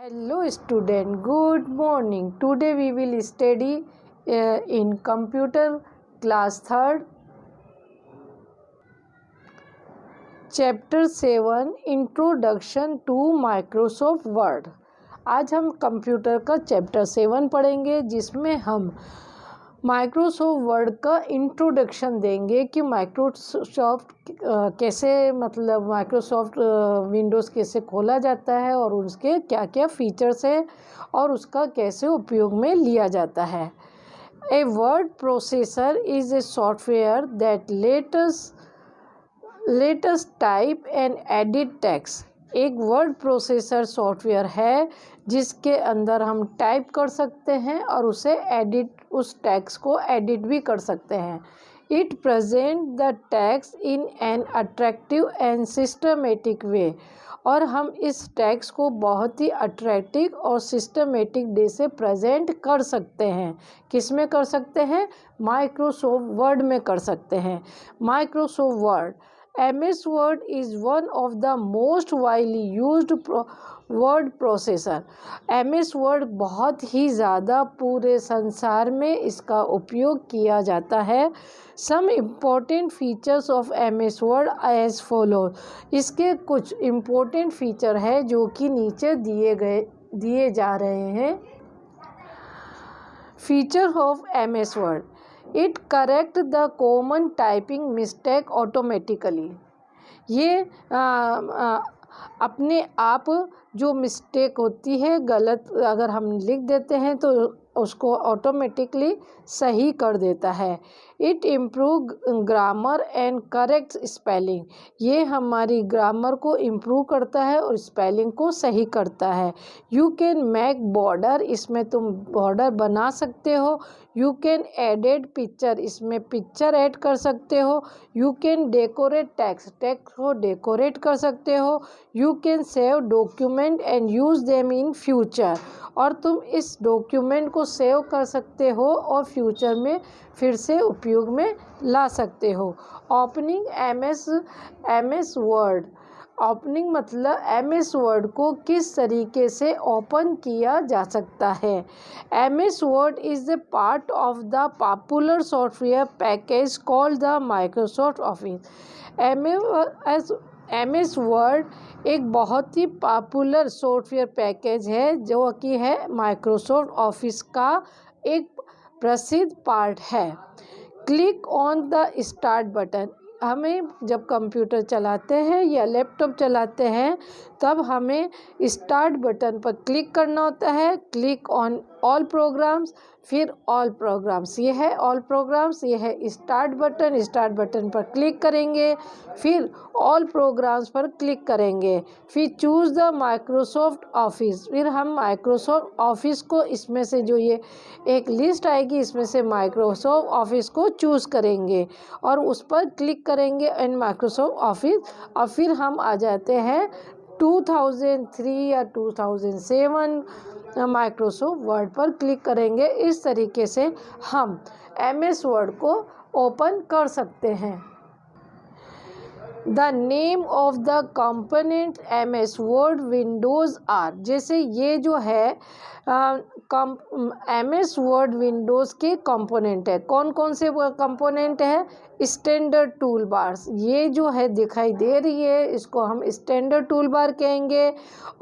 Hello student, good morning. Today we will study in computer class 3rd chapter 7 introduction to Microsoft Word। आज हम computer का chapter 7 पढ़ेंगे जिसमें हम Microsoft word का इंट्रोडक्शन देंगे कि माइक्रोसॉफ्ट कैसे माइक्रोसॉफ्ट विंडोज़ कैसे खोला जाता है और उसके क्या क्या फीचर्स है और उसका कैसे उपयोग में लिया जाता है। A word processor is a software that let us type and edit text. एक वर्ड प्रोसेसर सॉफ्टवेयर है जिसके अंदर हम टाइप कर सकते हैं और उस टेक्स्ट को एडिट भी कर सकते हैं। It present the text in an attractive and systematic way, और हम इस टेक्स्ट को बहुत ही अट्रैक्टिव और सिस्टमेटिक वे से प्रेजेंट कर सकते हैं। किस में कर सकते हैं? माइक्रोसॉफ्ट वर्ड में कर सकते हैं। Microsoft word MS Word is one of the most widely used word processor। MS Word बहुत ही ज़्यादा पूरे संसार में इसका उपयोग किया जाता है। Some important features of MS Word as follows। इसके कुछ important feature है जो कि नीचे दिए जा रहे हैं। Feature of MS Word, it correct the common typing mistake automatically. ये अपने आप जो मिस्टेक होती है, गलत अगर हम लिख देते हैं तो उसको ऑटोमेटिकली सही कर देता है। It improve grammar and correct spelling. ये हमारी ग्रामर को इम्प्रूव करता है और स्पेलिंग को सही करता है। यू कैन मेक बॉर्डर, इसमें तुम बॉर्डर बना सकते हो। यू कैन एडिट पिक्चर, इसमें पिक्चर ऐड कर सकते हो। यू कैन डेकोरेट टेक्स्ट को डेकोरेट कर सकते हो। You can save document and use them in future, और तुम इस डॉक्यूमेंट को सेव कर सकते हो और फ्यूचर में फिर से उपयोग में ला सकते हो। Opening MS word. ओपनिंग मतलब MS वर्ड को किस तरीके से ओपन किया जा सकता है। MS word is the part of the popular software package called the Microsoft office. MS word एक बहुत ही पॉपुलर सॉफ्टवेयर पैकेज है जो कि है माइक्रोसॉफ्ट ऑफिस का एक प्रसिद्ध पार्ट है। Click on the start button. हमें जब कंप्यूटर चलाते हैं या लैपटॉप चलाते हैं तब हमें स्टार्ट बटन पर क्लिक करना होता है। क्लिक ऑन ऑल प्रोग्राम्स, फिर ऑल प्रोग्राम्स, ये है ऑल प्रोग्राम्स, ये है स्टार्ट बटन। स्टार्ट बटन पर क्लिक करेंगे, फिर ऑल प्रोग्राम्स पर क्लिक करेंगे, फिर चूज़ द माइक्रोसॉफ्ट ऑफिस। फिर हम माइक्रोसॉफ्ट ऑफिस को, इसमें से जो ये एक लिस्ट आएगी इसमें से माइक्रोसॉफ्ट ऑफिस को चूज़ करेंगे और उस पर क्लिक करेंगे इन माइक्रोसॉफ्ट ऑफिस, और फिर हम आ जाते हैं 2003 या 2007 माइक्रोसॉफ्ट वर्ड पर क्लिक करेंगे। इस तरीके से हम MS वर्ड को ओपन कर सकते हैं। The name of the component MS word windows are. जैसे ये जो है MS वर्ड विंडोज़ के कंपोनेंट है। कौन कौन से कंपोनेंट है? स्टैंडर्ड टूल बार्स, ये जो है दिखाई दे रही है इसको हम स्टैंडर्ड टूल बार कहेंगे,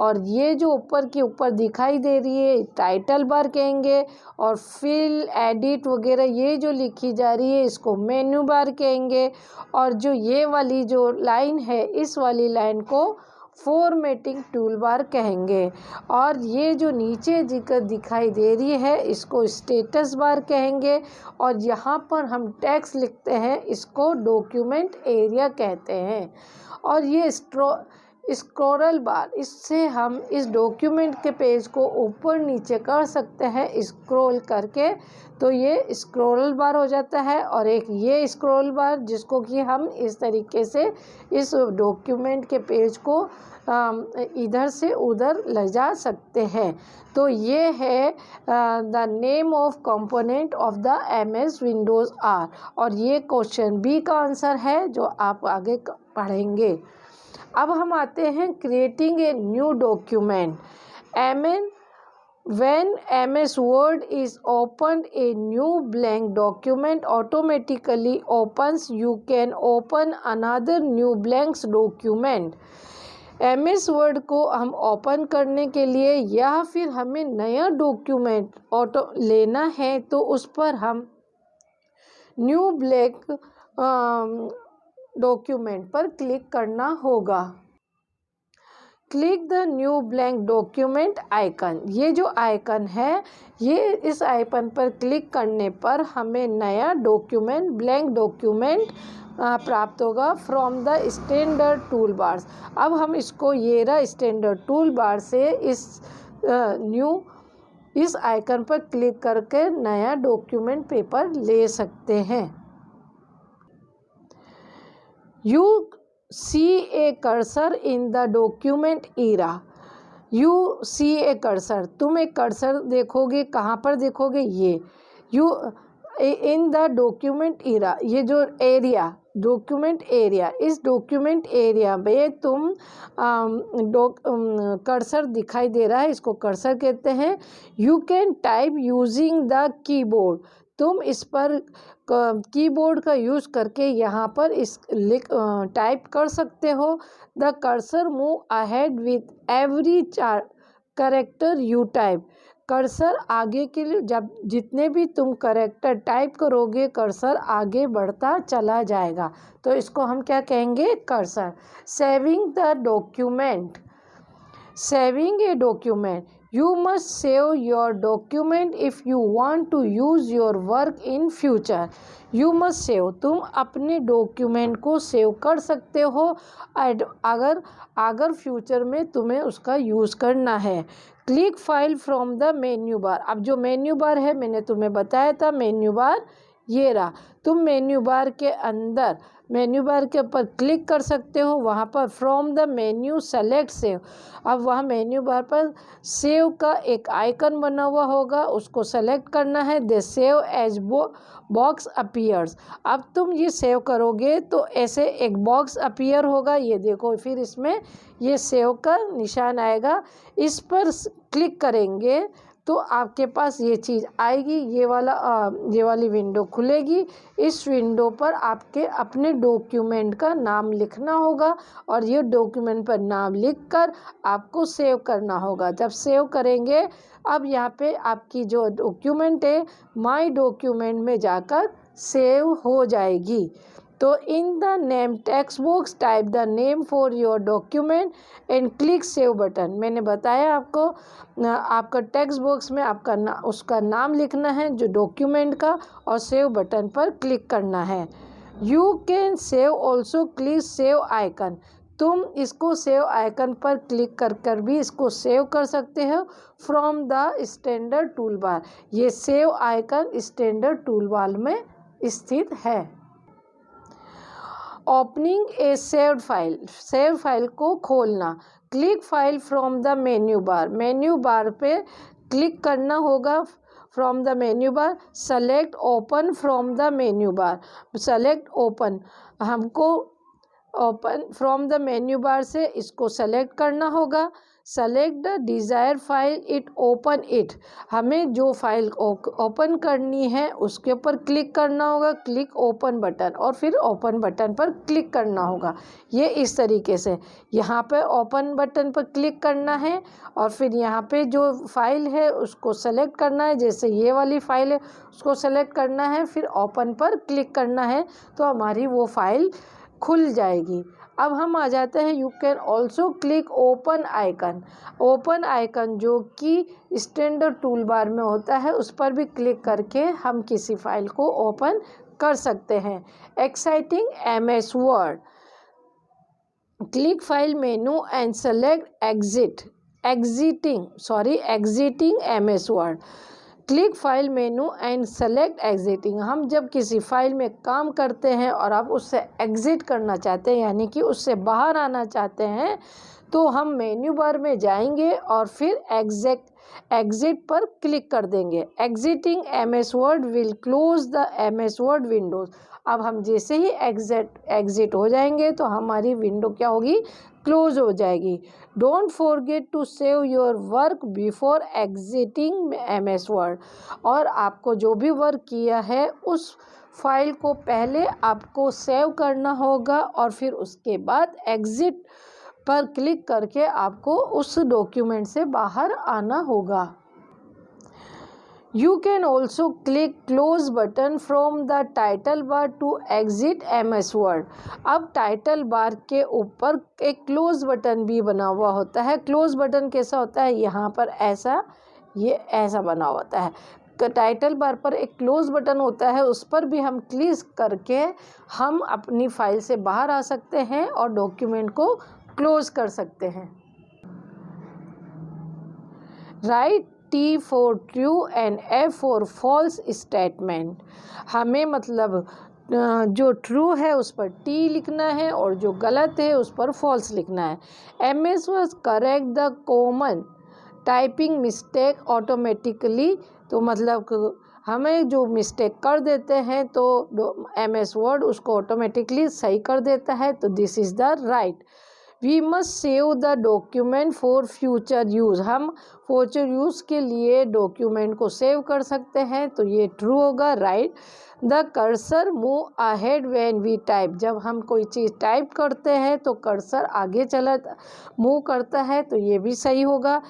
और ये जो ऊपर के ऊपर दिखाई दे रही है टाइटल बार कहेंगे, और फिल एडिट वगैरह ये जो लिखी जा रही है इसको मेन्यू बार कहेंगे, और जो ये वाली जो लाइन है इस वाली लाइन को फॉर्मेटिंग टूल बार कहेंगे, और ये जो नीचे दिखाई दे रही है इसको स्टेटस बार कहेंगे, और यहाँ पर हम टेक्स्ट लिखते हैं इसको डॉक्यूमेंट एरिया कहते हैं, और ये स्क्रॉल बार, इससे हम इस डॉक्यूमेंट के पेज को ऊपर नीचे कर सकते हैं स्क्रॉल करके, तो ये स्क्रॉल बार हो जाता है। और एक ये स्क्रॉल बार जिसको कि हम इस तरीके से इस डॉक्यूमेंट के पेज को इधर से उधर ले जा सकते हैं। तो ये है the name of component of the MS windows are, और ये क्वेश्चन बी का आंसर है जो आप आगे पढ़ेंगे। अब हम आते हैं creating a new document. When MS Word is opened, a new blank document automatically opens. You can open another new blank document. MS word को हम ओपन करने के लिए या फिर हमें नया डॉक्यूमेंट ऑटो लेना है तो उस पर हम न्यू ब्लैंक डॉक्यूमेंट पर क्लिक करना होगा। Click the new blank document icon. ये जो आइकन है, ये इस आइकन पर क्लिक करने पर हमें नया डॉक्यूमेंट, ब्लैंक डॉक्यूमेंट प्राप्त होगा from the standard tool bars. अब हम इसको ये रहा स्टैंडर्ड टूल बार से इस आइकन पर क्लिक करके नया डॉक्यूमेंट पेपर ले सकते हैं। You see a cursor in the document era. You see a cursor, तुम एक कर्सर देखोगे, कहाँ पर देखोगे, ये you in the document era, ये जो एरिया डॉक्यूमेंट एरिया, इस डॉक्यूमेंट एरिया में तुम कर्सर दिखाई दे रहा है, इसको कर्सर कहते हैं। You can type using the keyboard, तुम इस पर कीबोर्ड का यूज़ करके यहाँ पर टाइप कर सकते हो। The cursor move ahead with every character you type, cursor आगे के लिए जब जितने भी तुम करेक्टर टाइप करोगे कर्सर आगे बढ़ता चला जाएगा, तो इसको हम क्या कहेंगे, cursor. Saving the document, saving a document, you must save your document if you want to use your work in future. You must save, तुम अपने डॉक्यूमेंट को सेव कर सकते हो अगर फ्यूचर में तुम्हें उसका यूज़ करना है। Click file from the menu बार, अब जो मेन्यू बार है मैंने तुम्हें बताया था, मेन्यू बार ये रहा। तुम मेन्यू बार के अंदर मेन्यू बार के ऊपर क्लिक कर सकते हो, वहाँ पर from the menu select save. अब वहाँ मेन्यू बार पर सेव का एक आइकन बना हुआ होगा, उसको सेलेक्ट करना है। दे सेव एज बॉक्स अपीयर्स, अब तुम ये सेव करोगे तो ऐसे एक बॉक्स अपीयर होगा, ये देखो, फिर इसमें ये सेव का निशान आएगा, इस पर क्लिक करेंगे तो आपके पास ये चीज़ आएगी, ये वाली विंडो खुलेगी। इस विंडो पर आपके अपने डॉक्यूमेंट का नाम लिखना होगा और ये डॉक्यूमेंट पर नाम लिखकर आपको सेव करना होगा। जब सेव करेंगे, अब यहाँ पे आपकी जो डॉक्यूमेंट है माय डॉक्यूमेंट में जाकर सेव हो जाएगी। तो इन the name text box type the name for your document and click save button. मैंने बताया आपको, आपका टेक्स्ट बॉक्स में आपका उसका नाम लिखना है जो डॉक्यूमेंट का, और सेव बटन पर क्लिक करना है। You can save also, click save icon, तुम इसको सेव आइकन पर क्लिक कर भी इसको सेव कर सकते हो from the standard tool bar. ये save icon standard tool bar में स्थित है। Opening a saved file, save file को खोलना। Click file from the menu bar, menu bar पे क्लिक करना होगा from the menu bar. Select open from the menu bar, select open, हमको open from the menu bar से इसको select करना होगा। Select the desire file it open it, हमें जो फाइल ओपन करनी है उसके ऊपर क्लिक करना होगा, क्लिक ओपन बटन, और फिर ओपन बटन पर क्लिक करना होगा। ये इस तरीके से यहाँ पे ओपन बटन पर क्लिक करना है और फिर यहाँ पे जो फाइल है उसको सेलेक्ट करना है, जैसे ये वाली फाइल है उसको सेलेक्ट करना है, फिर ओपन पर क्लिक करना है तो हमारी वो फाइल खुल जाएगी। अब हम आ जाते हैं, you can also click open icon, open icon जो कि स्टैंडर्ड टूल बार में होता है उस पर भी क्लिक करके हम किसी फाइल को ओपन कर सकते हैं। Exciting MS word, click file menu and select exiting MS word. Click file menu and select exiting, हम जब किसी फाइल में काम करते हैं और आप उससे एग्ज़िट करना चाहते हैं यानी कि उससे बाहर आना चाहते हैं तो हम मेन्यू बार में जाएंगे और फिर एग्जिट पर क्लिक कर देंगे। Exiting MS word will close the MS word Windows, अब हम जैसे ही एग्जिट हो जाएंगे तो हमारी विंडो क्या होगी, क्लोज हो जाएगी। Don't forget to save your work before exiting MS word. और आपको जो भी वर्क किया है उस फाइल को पहले आपको सेव करना होगा और फिर उसके बाद एग्जिट पर क्लिक करके आपको उस डॉक्यूमेंट से बाहर आना होगा। You can also click close button from the title bar to exit MS Word। अब टाइटल बार के ऊपर एक क्लोज बटन भी बना हुआ होता है। क्लोज बटन कैसा होता है, यहाँ पर ऐसा, ये ऐसा बना होता है। टाइटल बार पर एक क्लोज बटन होता है, उस पर भी हम क्लिक करके हम अपनी फाइल से बाहर आ सकते हैं और डॉक्यूमेंट को क्लोज कर सकते हैं। Right T for true and F for false statement। हमें मतलब जो ट्रू है उस पर T लिखना है और जो गलत है उस पर फॉल्स लिखना है। MS was correct the common typing mistake automatically. तो मतलब हमें जो मिस्टेक कर देते हैं तो MS वर्ड उसको ऑटोमेटिकली सही कर देता है। तो this is the right. We must save the document for future use. हम फ्यूचर यूज़ के लिए डॉक्यूमेंट को सेव कर सकते हैं, तो ये ट्रू होगा, right. The cursor move ahead when we type. जब हम कोई चीज़ टाइप करते हैं तो कर्सर आगे चला मूव करता है, तो ये भी सही होगा।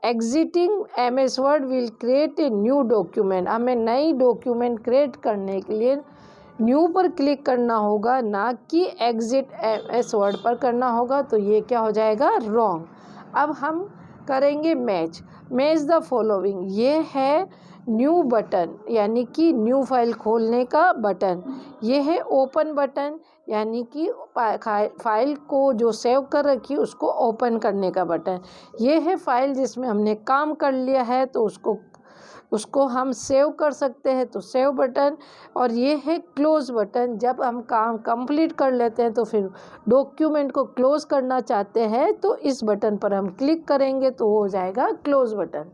Exiting MS word will create a new document. हमें नई डॉक्यूमेंट क्रिएट करने के लिए न्यू पर क्लिक करना होगा, ना कि एग्जिट MS वर्ड पर करना होगा। तो ये क्या हो जाएगा, रॉन्ग। अब हम करेंगे मैच द फॉलोइंग। ये है न्यू बटन, यानी कि न्यू फाइल खोलने का बटन। ये है ओपन बटन, यानी कि फाइल को जो सेव कर रखी है उसको ओपन करने का बटन। ये है फाइल जिसमें हमने काम कर लिया है तो उसको हम सेव कर सकते हैं, तो सेव बटन। और ये है क्लोज बटन, जब हम काम कंप्लीट कर लेते हैं तो फिर डॉक्यूमेंट को क्लोज करना चाहते हैं तो इस बटन पर हम क्लिक करेंगे तो हो जाएगा close button.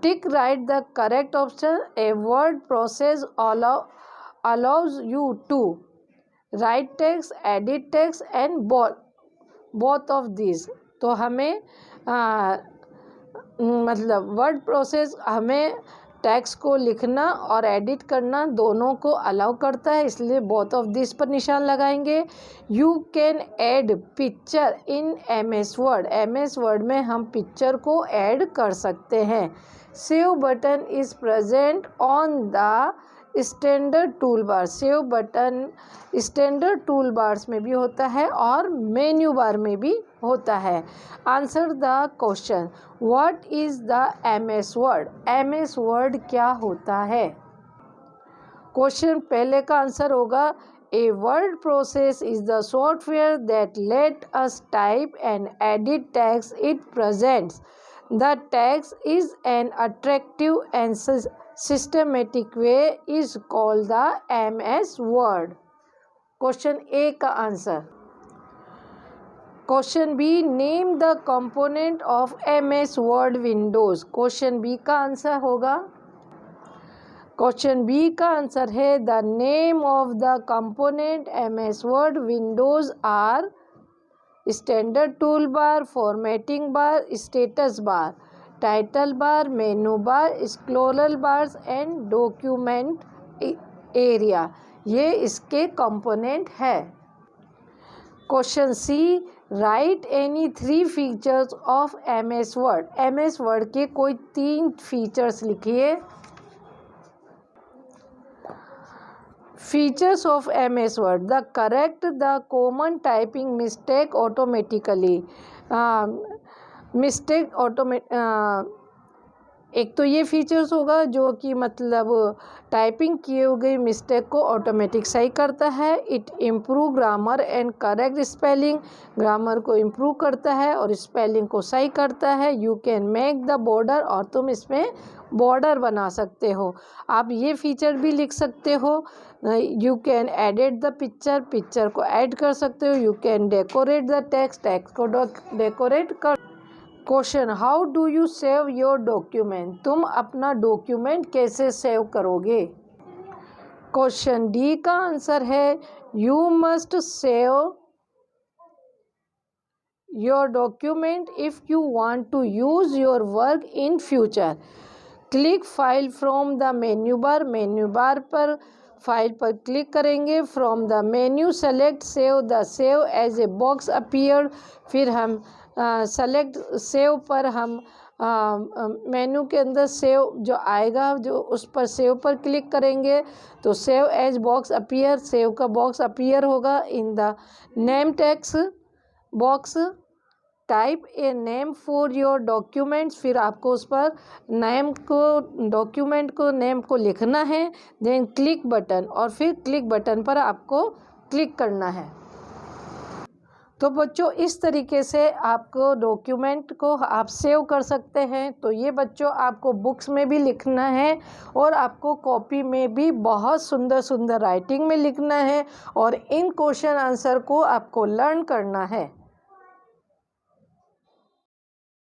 Tick right the correct option. A word process allows you to write text, edit text and both of these। तो हमें मतलब वर्ड प्रोसेस हमें टेक्स्ट को लिखना और एडिट करना दोनों को अलाउ करता है, इसलिए बोथ ऑफ दिस पर निशान लगाएंगे। You can add picture in MS word. MS word में हम पिक्चर को ऐड कर सकते हैं। Save button is present on the standard tool bar. Save button standard tool bars में भी होता है और मेन्यू बार में भी होता है। Answer the question, what is the MS word. MS word क्या होता है। क्वेश्चन पहले का आंसर होगा, a word process is the software that let us type and edit text it presents the text is an attractive and systematic way is called the MS word। Question A का answer. Question B, name the component of MS word windows. Question B का answer होगा, question B का answer है the name of the component MS word windows are standard tool bar, formatting bar, status bar, title bar, menu bar, scroll bars and document area. ये इसके component है। Question C, write any 3 features of MS word. MS word के कोई 3 features लिखिए। Features of MS word, the correct the common typing mistake automatically. एक तो ये features होगा जो कि मतलब टाइपिंग किए हुए मिस्टेक को ऑटोमेटिक सही करता है। It improve grammar and correct spelling. Grammar को इम्प्रूव करता है और स्पेलिंग को सही करता है। You can make the border, और तुम इसमें बॉर्डर बना सकते हो। आप ये फीचर भी लिख सकते हो। You can edit the picture, picture को ऐड कर सकते हो। You can decorate the text, text को डेकोरेट कर। Question, how do you save your document. तुम अपना डॉक्यूमेंट कैसे सेव करोगे। क्वेश्चन डी का आंसर है, you must save your document if you want to use your work in future. Click file from the menu bar पर file पर click करेंगे. From the menu select save as a box appear. फिर हम select save पर हम menu के अंदर save जो आएगा जो उस पर सेव पर क्लिक करेंगे तो save as box appear, save का बॉक्स अपीयर होगा. In the name text box type a name for your documents. फिर आपको उस पर नेम को डॉक्यूमेंट को नेम को लिखना है. देन क्लिक बटन और फिर क्लिक बटन पर आपको क्लिक करना है. तो बच्चों इस तरीके से आपको डॉक्यूमेंट को आप सेव कर सकते हैं. तो ये बच्चों आपको बुक्स में भी लिखना है और आपको कॉपी में भी बहुत सुंदर सुंदर राइटिंग में लिखना है और इन क्वेश्चन आंसर को आपको लर्न करना है.